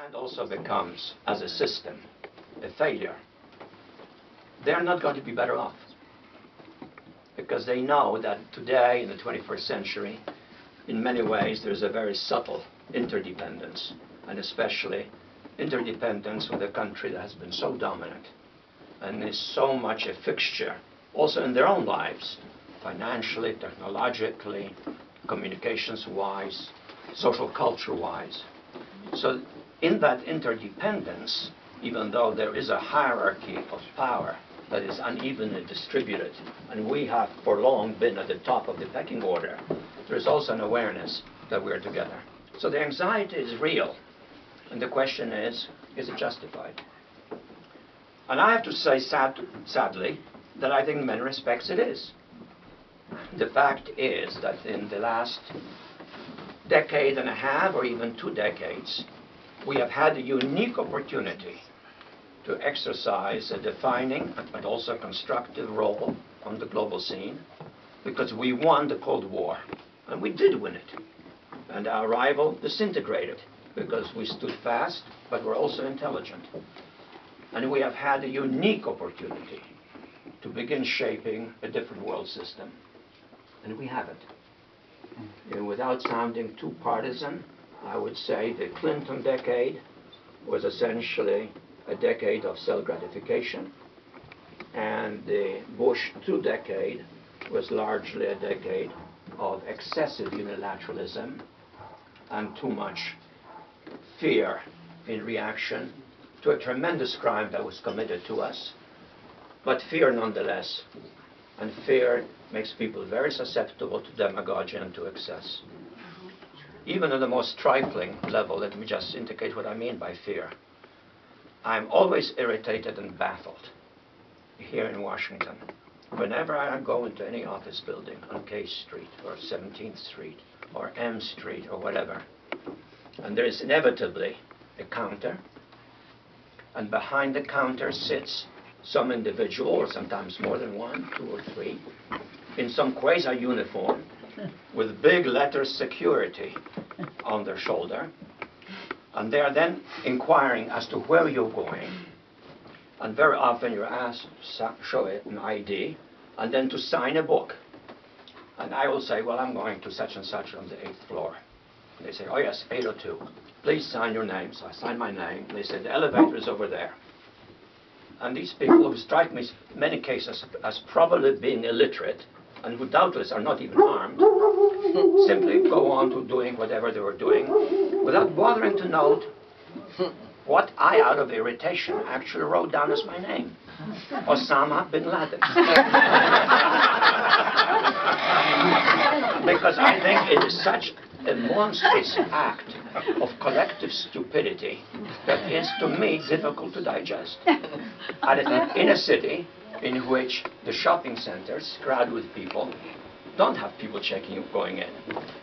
and also becomes, as a system, a failure, they're not going to be better off. Because they know that today, in the 21st century, in many ways, there's a very subtle interdependence, and especially interdependence with a country that has been so dominant and is so much a fixture, also in their own lives, financially, technologically, communications-wise, social culture-wise. So in that interdependence, even though there is a hierarchy of power that is unevenly distributed, and we have for long been at the top of the pecking order, there is also an awareness that we're together. So the anxiety is real, and the question is it justified? And I have to say, sadly, that I think in many respects it is. The fact is that in the last decade and a half, or even 2 decades, we have had a unique opportunity to exercise a defining but also constructive role on the global scene, because we won the Cold War, and we did win it. And our rival disintegrated, because we stood fast, but we're also intelligent. And we have had a unique opportunity to begin shaping a different world system. And we haven't. And without sounding too partisan, I would say the Clinton decade was essentially a decade of self-gratification, and the Bush 2 decade was largely a decade of excessive unilateralism and too much fear in reaction to a tremendous crime that was committed to us, but fear nonetheless. And fear makes people very susceptible to demagogy and to excess. Even at the most trifling level, let me just indicate what I mean by fear. I'm always irritated and baffled here in Washington. Whenever I go into any office building on K Street or 17th Street or M Street or whatever, and there is inevitably a counter, and behind the counter sits some individual, or sometimes more than one, 2 or 3, in some quasi-uniform, with big letters security on their shoulder, and they are then inquiring as to where you're going, and very often you're asked to show an ID, and then to sign a book. And I will say, well, I'm going to such and such on the 8th floor. And they say, oh yes, 802. Please sign your name. So I sign my name. They say, the elevator is over there. And these people, who strike me in many cases as probably being illiterate, and who doubtless are not even armed, simply go on to doing whatever they were doing, without bothering to note what I, out of irritation, actually wrote down as my name. Osama bin Laden. Because I think it is such a monstrous act of collective stupidity that is, to me, difficult to digest. And in a city in which the shopping centers crowd with people, don't have people checking you going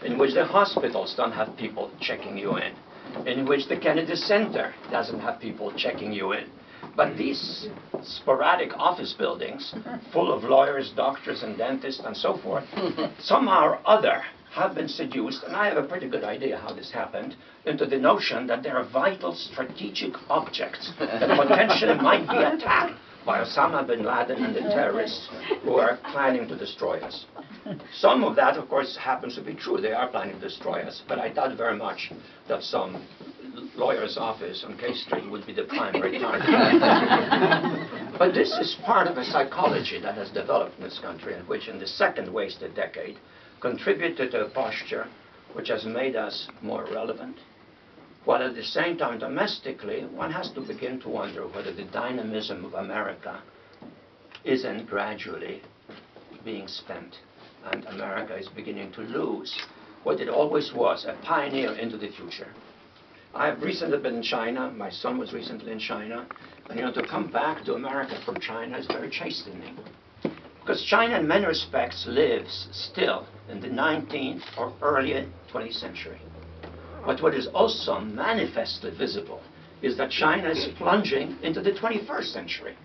in which the hospitals don't have people checking you in which the Kennedy Center doesn't have people checking you in. But these sporadic office buildings, full of lawyers, doctors, and dentists, and so forth, somehow or other have been seduced, and I have a pretty good idea how this happened, into the notion that there are vital strategic objects that potentially might be attacked by Osama bin Laden and the terrorists who are planning to destroy us. Some of that, of course, happens to be true. They are planning to destroy us, but I doubt very much that some lawyer's office on K Street would be the primary target. But this is part of a psychology that has developed in this country, and which in the second wasted decade contributed to a posture which has made us more relevant, while at the same time domestically one has to begin to wonder whether the dynamism of America isn't gradually being spent, and America is beginning to lose what it always was, a pioneer into the future. I've recently been in China. My son was recently in China. And to come back to America from China is very chastening. Because China, in many respects, lives still in the 19th or early 20th century. But what is also manifestly visible is that China is plunging into the 21st century.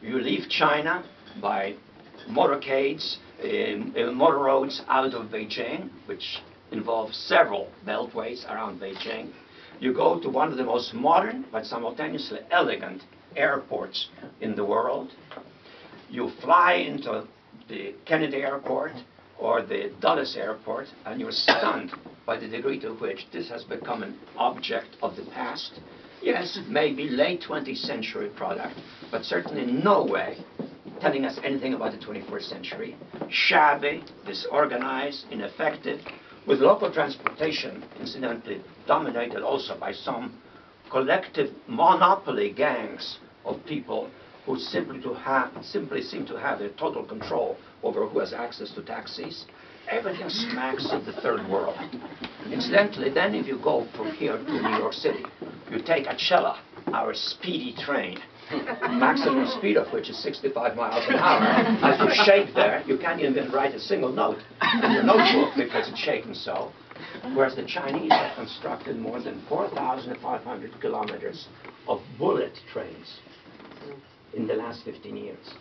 You leave China by motorcades, motor roads out of Beijing, which involve several beltways around Beijing. You go to one of the most modern but simultaneously elegant airports in the world. You fly into the Kennedy Airport or the Dulles Airport, and you're stunned by the degree to which this has become an object of the past. Yes, maybe late 20th century product, but certainly in no way telling us anything about the 21st century. Shabby, disorganized, ineffective, with local transportation, incidentally, dominated also by some collective monopoly gangs of people who simply seem to have a total control over who has access to taxis. Everything smacks of the third world. Incidentally, then if you go from here to New York City, you take Acela, our speedy train, maximum speed of which is 65 miles an hour. As you shake there, you can't even write a single note in your notebook because it's shaking so. Whereas the Chinese have constructed more than 4,500 kilometers of bullet trains in the last 15 years.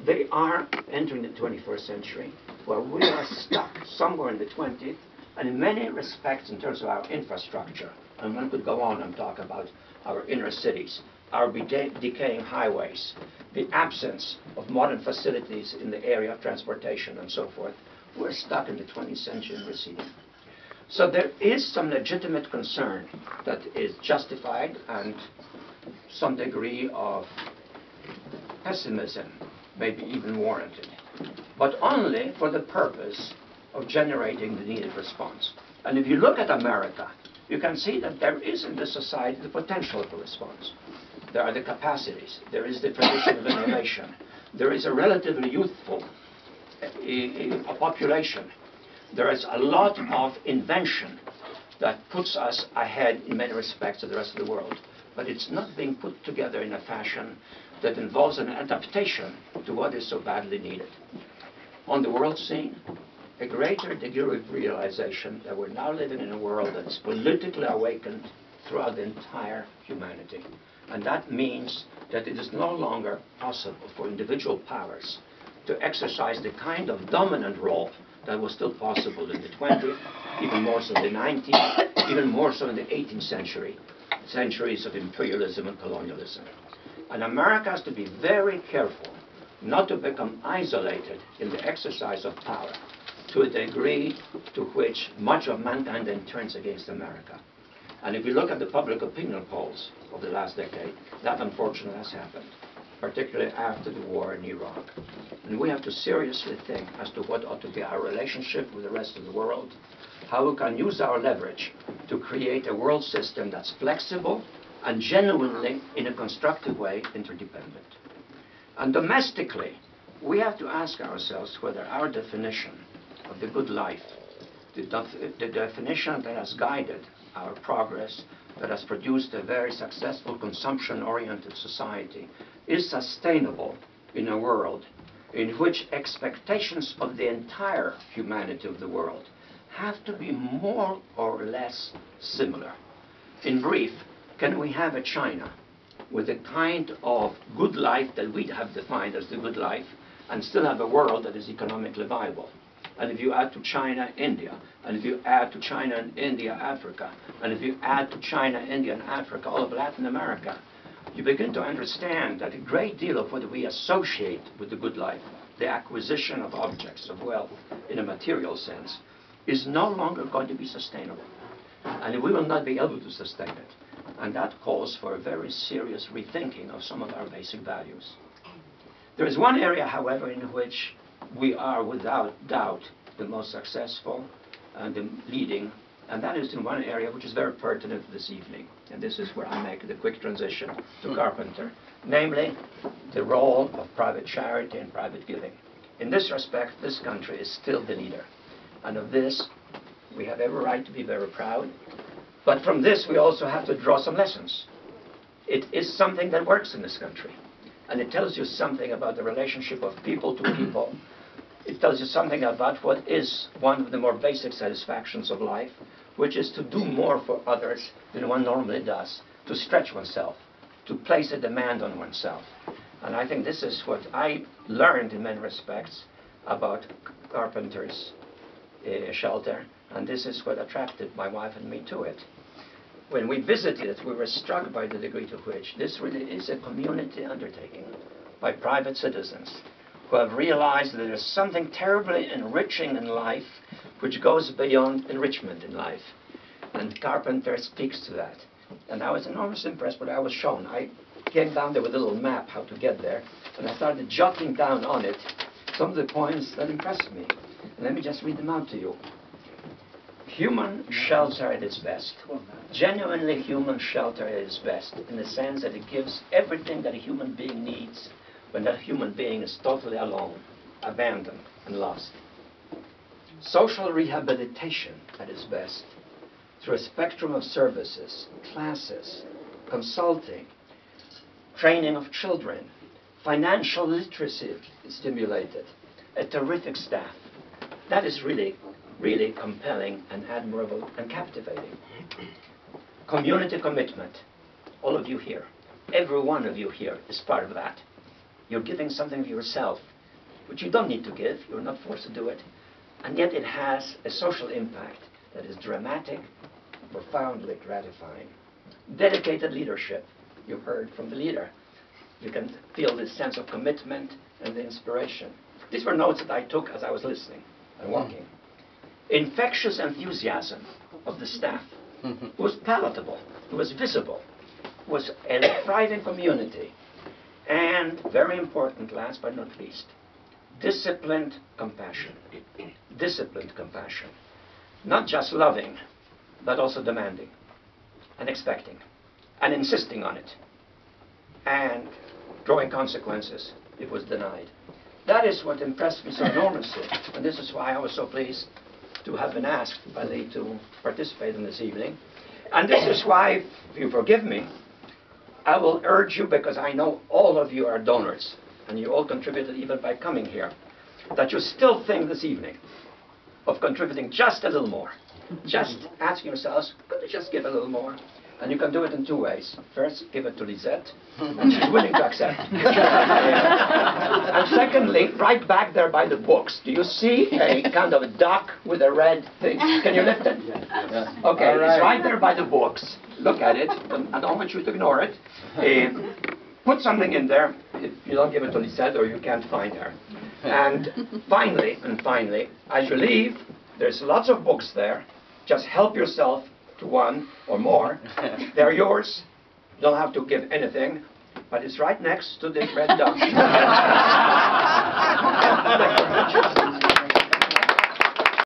They are entering the 21st century, where we are stuck somewhere in the 20th, and in many respects in terms of our infrastructure, and one could go on and talk about our inner cities, our decaying highways, the absence of modern facilities in the area of transportation and so forth, we're stuck in the 20th century and receding. So there is some legitimate concern that is justified and some degree of pessimism may be even warranted, but only for the purpose of generating the needed response. And if you look at America, you can see that there is in this society the potential of a response. There are the capacities, there is the tradition of innovation, there is a relatively youthful population, there is a lot of invention that puts us ahead in many respects of the rest of the world. But it's not being put together in a fashion that involves an adaptation to what is so badly needed. On the world scene, a greater degree of realization that we're now living in a world that's politically awakened throughout the entire humanity. And that means that it is no longer possible for individual powers to exercise the kind of dominant role that was still possible in the 20th, even more so in the 19th, even more so in the 18th century, centuries of imperialism and colonialism. And America has to be very careful not to become isolated in the exercise of power to a degree to which much of mankind then turns against America. And if you look at the public opinion polls of the last decade, that unfortunately has happened, particularly after the war in Iraq. And we have to seriously think as to what ought to be our relationship with the rest of the world, how we can use our leverage to create a world system that's flexible and genuinely, in a constructive way, interdependent. And domestically, we have to ask ourselves whether our definition of the good life, the definition that has guided our progress, that has produced a very successful consumption-oriented society, is sustainable in a world in which expectations of the entire humanity of the world have to be more or less similar. In brief, can we have a China with the kind of good life that we have defined as the good life and still have a world that is economically viable? And if you add to China, India, and if you add to China and India, Africa, and if you add to China, India, and Africa, all of Latin America, you begin to understand that a great deal of what we associate with the good life, the acquisition of objects of wealth in a material sense, is no longer going to be sustainable. And we will not be able to sustain it. And that calls for a very serious rethinking of some of our basic values. There is one area, however, in which we are without doubt the most successful and the leading, and that is in one area which is very pertinent this evening. And this is where I make the quick transition to Carpenter, namely the role of private charity and private giving. In this respect, this country is still the leader. And of this, we have every right to be very proud. But from this, we also have to draw some lessons. It is something that works in this country. And it tells you something about the relationship of people to people. It tells you something about what is one of the more basic satisfactions of life, which is to do more for others than one normally does, to stretch oneself, to place a demand on oneself. And I think this is what I learned in many respects about Carpenter's shelter, and this is what attracted my wife and me to it. when we visited it, we were struck by the degree to which this really is a community undertaking by private citizens who have realized that there's something terribly enriching in life which goes beyond enrichment in life. And Carpenter speaks to that. And I was enormously impressed by what I was shown. I came down there with a little map how to get there, and I started jotting down on it some of the points that impressed me. And let me just read them out to you. Human shelter at its best. Genuinely human shelter at its best, in the sense that it gives everything that a human being needs when that human being is totally alone, abandoned, and lost. Social rehabilitation at its best, through a spectrum of services, classes, consulting, training of children, financial literacy stimulated, a terrific staff. That is really, really compelling and admirable and captivating. Community commitment. All of you here, every one of you here is part of that. You're giving something of yourself, which you don't need to give, you're not forced to do it, and yet it has a social impact that is dramatic, profoundly gratifying. Dedicated leadership. You heard from the leader. You can feel this sense of commitment and the inspiration. These were notes that I took as I was listening and walking. Infectious enthusiasm of the staff. It was palatable. It was visible. It was a thriving community. And, very important, last but not least, disciplined compassion. Disciplined compassion. Not just loving, but also demanding and expecting and insisting on it and drawing consequences if it was denied. That is what impressed me so enormously, and this is why I was so pleased to have been asked by Lee to participate in this evening. And this is why, if you forgive me, I will urge you, because I know all of you are donors, and you all contributed even by coming here, that you still think this evening of contributing just a little more. Just asking yourselves, could you just give a little more? And you can do it in two ways. First, give it to Lisette, and she's willing to accept. And secondly, right back there by the books, do you see a kind of a duck with a red thing? Can you lift it? Yeah. Okay, it's right there by the books. Look at it. I don't want you to ignore it. Put something in there. If you don't give it to Lisette, or you can't find her. And finally, as you leave, there's lots of books there. Just help yourself to one or more. They're yours. You don't have to give anything, but it's right next to the red duck.